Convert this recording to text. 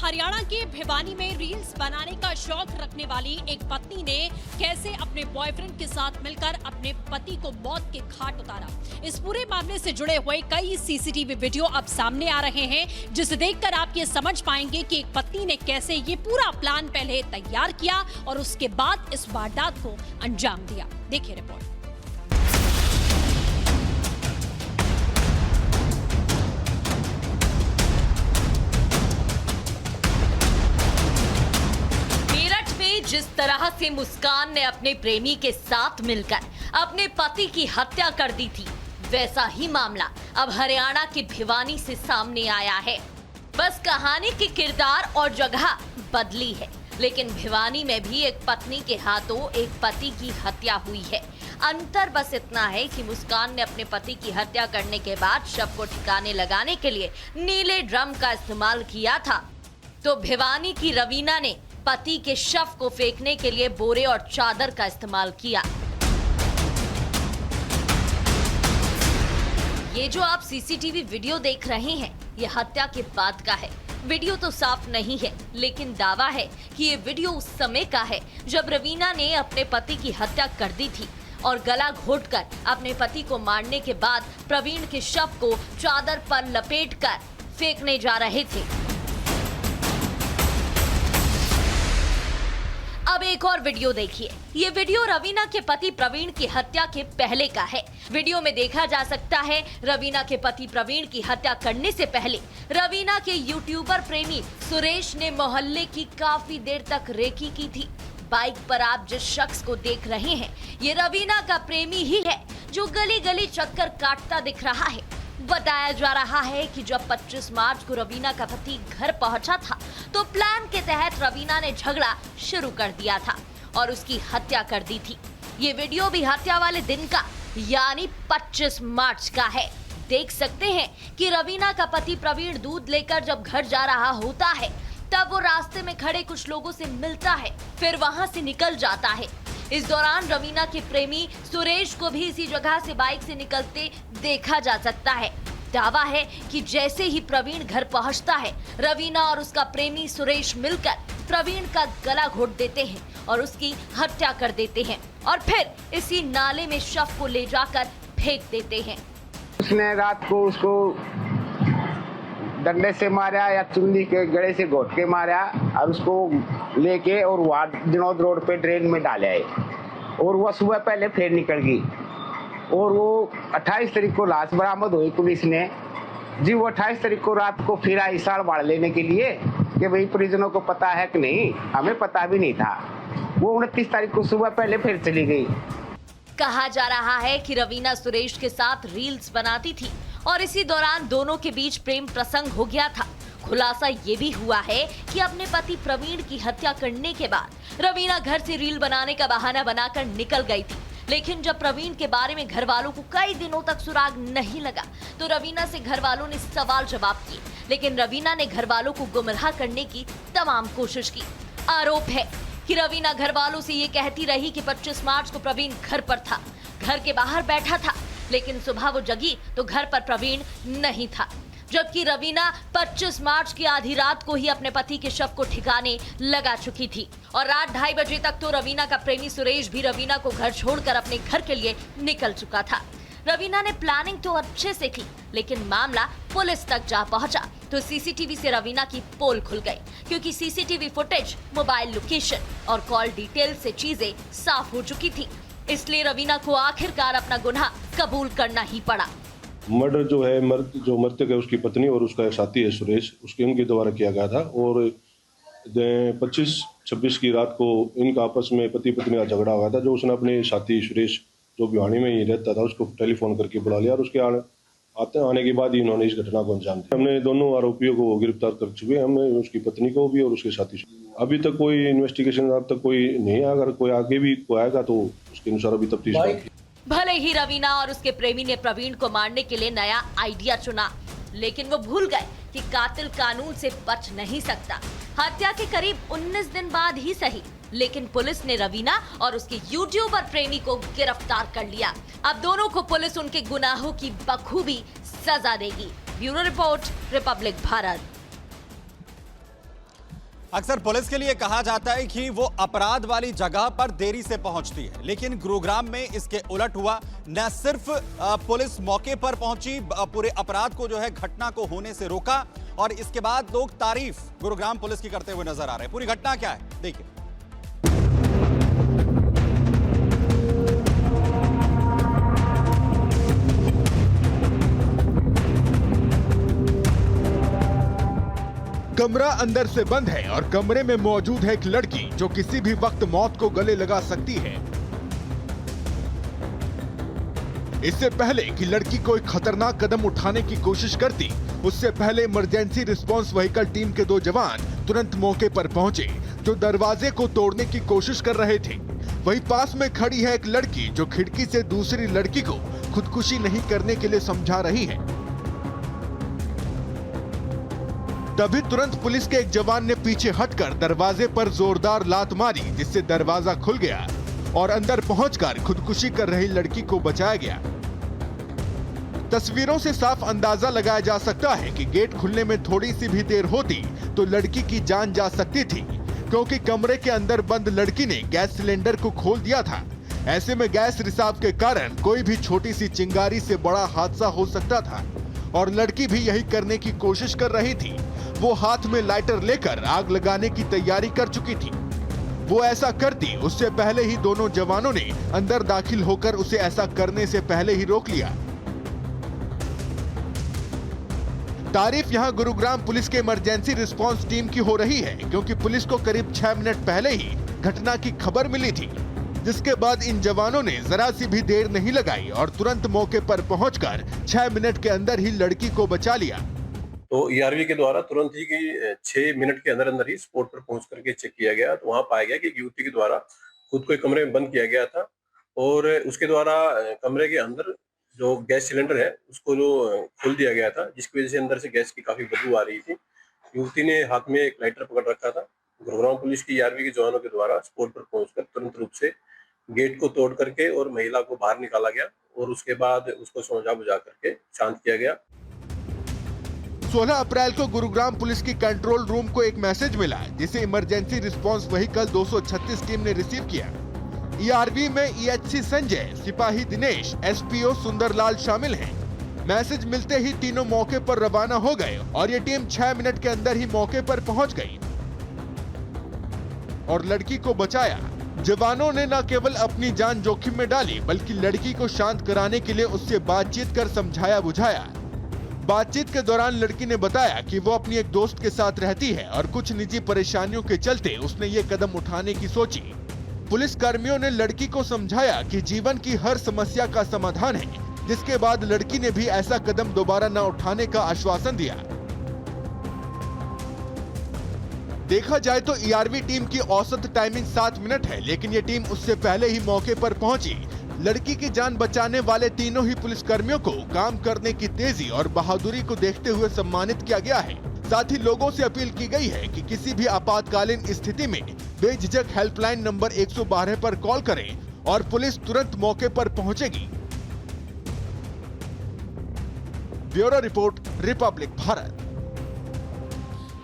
हरियाणा के भिवानी में रील्स बनाने का शौक रखने वाली एक पत्नी ने कैसे अपने बॉयफ्रेंड के साथ मिलकर अपने पति को मौत के घाट उतारा। इस पूरे मामले से जुड़े हुए कई सीसीटीवी वीडियो अब सामने आ रहे हैं, जिसे देखकर आप ये समझ पाएंगे कि एक पत्नी ने कैसे ये पूरा प्लान पहले तैयार किया और उसके बाद इस वारदात को अंजाम दिया। देखिए रिपोर्ट। जिस तरह से मुस्कान ने अपने प्रेमी के साथ मिलकर अपने पति की हत्या कर दी थी, वैसा ही मामला अब हरियाणा के भिवानी से सामने आया है। बस कहानी के किरदार और जगह बदली है, लेकिन भिवानी में भी एक पत्नी के हाथों एक पति की हत्या हुई है। अंतर बस इतना है कि मुस्कान ने अपने पति की हत्या करने के बाद शव को ठिकाने लगाने के लिए नीले ड्रम का इस्तेमाल किया था, तो भिवानी की रवीना ने पति के शव को फेंकने के लिए बोरे और चादर का इस्तेमाल किया। ये जो आप सीसीटीवी वीडियो देख रहे हैं, ये हत्या के बाद का है। वीडियो तो साफ नहीं है, लेकिन दावा है कि ये वीडियो उस समय का है जब रवीना ने अपने पति की हत्या कर दी थी और गला घोटकर अपने पति को मारने के बाद प्रवीण के शव को चादर पर लपेटकर फेंकने जा रहे थे। अब एक और वीडियो देखिए। ये वीडियो रवीना के पति प्रवीण की हत्या के पहले का है। वीडियो में देखा जा सकता है रवीना के पति प्रवीण की हत्या करने से पहले रवीना के यूट्यूबर प्रेमी सुरेश ने मोहल्ले की काफी देर तक रेकी की थी। बाइक पर आप जिस शख्स को देख रहे हैं, ये रवीना का प्रेमी ही है जो गली गली चक्कर काटता दिख रहा है। बताया जा रहा है कि जब 25 मार्च को रवीना का पति घर पहुंचा था, तो प्लान के तहत रवीना ने झगड़ा शुरू कर दिया था और उसकी हत्या कर दी थी। ये वीडियो भी हत्या वाले दिन का यानी 25 मार्च का है। देख सकते हैं कि रवीना का पति प्रवीण दूध लेकर जब घर जा रहा होता है, तब वो रास्ते में खड़े कुछ लोगों से मिलता है, फिर वहां से निकल जाता है। इस दौरान रवीना के प्रेमी सुरेश को भी इसी जगह से बाइक से निकलते देखा जा सकता है। दावा है कि जैसे ही प्रवीण घर पहुंचता है, रवीना और उसका प्रेमी सुरेश मिलकर प्रवीण का गला घोट देते हैं और उसकी हत्या कर देते हैं और फिर इसी नाले में शव को ले जाकर फेंक देते हैं। उसने रात को उसको डंडे से मारा या चुन्नी के गड़े से घोट के मारा और उसको लेके और वहाँ दिनोद रोड पे ड्रेन में डाले आए और वह सुबह पहले फिर निकल गई और वो 28 तारीख को लाश बरामद हुई पुलिस ने जी। वो 28 तारीख को रात को फिर आई साड़ बाढ़ लेने के लिए कि भाई परिजनों को पता है कि नहीं, हमें पता भी नहीं था। वो 29 तारीख को सुबह पहले फिर चली गई। कहा जा रहा है कि रवीना सुरेश के साथ रील्स बनाती थी और इसी दौरान दोनों के बीच प्रेम प्रसंग हो गया था। खुलासा ये भी हुआ है कि अपने पति प्रवीण की हत्या करने के बाद रवीना घर से रील बनाने का बहाना बनाकर निकल गई थी, लेकिन जब प्रवीण के बारे में घर वालों को कई दिनों तक सुराग नहीं लगा, तो रवीना से घर वालों ने सवाल जवाब किए, लेकिन रवीना ने घर वालों को गुमराह करने की तमाम कोशिश की। आरोप है कि रवीना घर वालों से ये कहती रही कि 25 मार्च को प्रवीण घर पर था, घर के बाहर बैठा था, लेकिन सुबह वो जगी तो घर पर प्रवीण नहीं था। जबकि रवीना 25 मार्च की आधी रात को ही अपने पति के शव को ठिकाने लगा चुकी थी और रात 2:30 बजे तक तो रवीना का प्रेमी सुरेश भी रवीना को घर छोड़कर अपने घर के लिए निकल चुका था। रवीना ने प्लानिंग तो अच्छे से की, लेकिन मामला पुलिस तक जा पहुंचा तो सीसीटीवी से रवीना की पोल खुल गई, क्योंकि सीसीटीवी फुटेज, मोबाइल लोकेशन और कॉल डिटेल से चीजें साफ हो चुकी थी। इसलिए रवीना को आखिरकार अपना गुनाह कबूल करना ही पड़ा। मर्डर जो है, जो मृतक है उसकी पत्नी और उसका एक साथी है सुरेश, उसके उनके द्वारा किया गया था और 25-26 की रात को इनका आपस में पति पत्नी का झगड़ा हुआ था, जो उसने अपने साथी सुरेश जो भिवानी में ही रहता था उसको टेलीफोन करके बुला लिया और उसके आने के बाद ही इन्होंने इस घटना को अंजाम दिया। हमने दोनों आरोपियों को गिरफ्तार कर चुके हैं, हमने उसकी पत्नी को भी और उसके साथी। अभी तक कोई इन्वेस्टिगेशन अब तक कोई नहीं है, अगर कोई आगे भी कोई आएगा तो उसके अनुसार अभी तफ्तीश होगी। भले ही रवीना और उसके प्रेमी ने प्रवीण को मारने के लिए नया आइडिया चुना, लेकिन वो भूल गए कि कातिल कानून से बच नहीं सकता। हत्या के करीब 19 दिन बाद ही सही, लेकिन पुलिस ने रवीना और उसके यूट्यूबर प्रेमी को गिरफ्तार कर लिया। अब दोनों को पुलिस उनके गुनाहों की बखूबी सजा देगी। Bureau report, Republic Bharat. अक्सर पुलिस के लिए कहा जाता है कि वो अपराध वाली जगह पर देरी से पहुंचती है, लेकिन गुरुग्राम में इसके उलट हुआ। न सिर्फ पुलिस मौके पर पहुंची, पूरे अपराध को जो है घटना को होने से रोका, और इसके बाद लोग तारीफ गुरुग्राम पुलिस की करते हुए नजर आ रहे हैं। पूरी घटना क्या है देखिए। कमरा अंदर से बंद है और कमरे में मौजूद है एक लड़की जो किसी भी वक्त मौत को गले लगा सकती है। इससे पहले कि लड़की कोई खतरनाक कदम उठाने की कोशिश करती, उससे पहले इमरजेंसी रिस्पांस व्हीकल टीम के 2 जवान तुरंत मौके पर पहुंचे, जो दरवाजे को तोड़ने की कोशिश कर रहे थे। वहीं पास में खड़ी है एक लड़की जो खिड़की से दूसरी लड़की को खुदकुशी नहीं करने के लिए समझा रही है। तभी तुरंत पुलिस के एक जवान ने पीछे हटकर दरवाजे पर जोरदार लात मारी, जिससे दरवाजा खुल गया और अंदर पहुंचकर खुदकुशी कर रही लड़की को बचाया गया। तस्वीरों से साफ अंदाजा लगाया जा सकता है कि गेट खुलने में थोड़ी सी भी देर होती तो लड़की की जान जा सकती थी, क्योंकि कमरे के अंदर बंद लड़की ने गैस सिलेंडर को खोल दिया था। ऐसे में गैस रिसाव के कारण कोई भी छोटी सी चिंगारी से बड़ा हादसा हो सकता था, और लड़की भी यही करने की कोशिश कर रही थी। वो हाथ में लाइटर लेकर आग लगाने की तैयारी कर चुकी थी। वो ऐसा करती उससे पहले ही दोनों जवानों ने अंदर दाखिल होकर उसे ऐसा करने से पहले ही रोक लिया। तारीफ यहां गुरुग्राम पुलिस के इमरजेंसी रिस्पांस टीम की हो रही है, क्योंकि पुलिस को करीब 6 मिनट पहले ही घटना की खबर मिली थी, जिसके बाद इन जवानों ने जरा सी भी देर नहीं लगाई और तुरंत मौके पर पहुंचकर 6 मिनट के अंदर ही लड़की को बचा लिया। तो ईआरवी के द्वारा तुरंत ही कि 6 मिनट के अंदर अंदर ही स्पॉट पर पहुंच करके चेक किया गया, तो वहां पाया गया कि एक युवती के द्वारा खुद को एक कमरे में बंद किया गया था, और उसके द्वारा कमरे के अंदर जो गैस सिलेंडर है उसको जो खोल दिया गया था, जिसकी वजह से अंदर से गैस की काफी बदबू आ रही थी। युवती ने हाथ में एक लाइटर पकड़ रखा था। गुरुग्राम पुलिस की ईआरवी के जवानों के द्वारा स्पॉट पर पहुंचकर तुरंत रूप से गेट को तोड़ करके और महिला को बाहर निकाला गया, और उसके बाद उसको समझा बुझा करके शांत किया गया। 16 अप्रैल को गुरुग्राम पुलिस की कंट्रोल रूम को एक मैसेज मिला, जिसे इमरजेंसी रिस्पांस व्हीकल 236 टीम ने रिसीव किया। ईआरवी में ईएचसी संजय, सिपाही दिनेश, एसपीओ सुंदरलाल शामिल हैं। मैसेज मिलते ही तीनों मौके पर रवाना हो गए और ये टीम 6 मिनट के अंदर ही मौके पर पहुंच गई और लड़की को बचाया। जवानों ने न केवल अपनी जान जोखिम में डाली, बल्कि लड़की को शांत कराने के लिए उससे बातचीत कर समझाया बुझाया। बातचीत के दौरान लड़की ने बताया कि वो अपनी एक दोस्त के साथ रहती है और कुछ निजी परेशानियों के चलते उसने ये कदम उठाने की सोची। पुलिस कर्मियों ने लड़की को समझाया कि जीवन की हर समस्या का समाधान है, जिसके बाद लड़की ने भी ऐसा कदम दोबारा न उठाने का आश्वासन दिया। देखा जाए तो ईआरवी टीम की औसत टाइमिंग 7 मिनट है, लेकिन ये टीम उससे पहले ही मौके पर पहुंची। लड़की की जान बचाने वाले तीनों ही पुलिसकर्मियों को काम करने की तेजी और बहादुरी को देखते हुए सम्मानित किया गया है। साथ ही लोगों से अपील की गई है कि किसी भी आपातकालीन स्थिति में बेझिझक हेल्पलाइन नंबर 112 पर कॉल करें और पुलिस तुरंत मौके पर पहुंचेगी। Bureau report, Republic Bharat.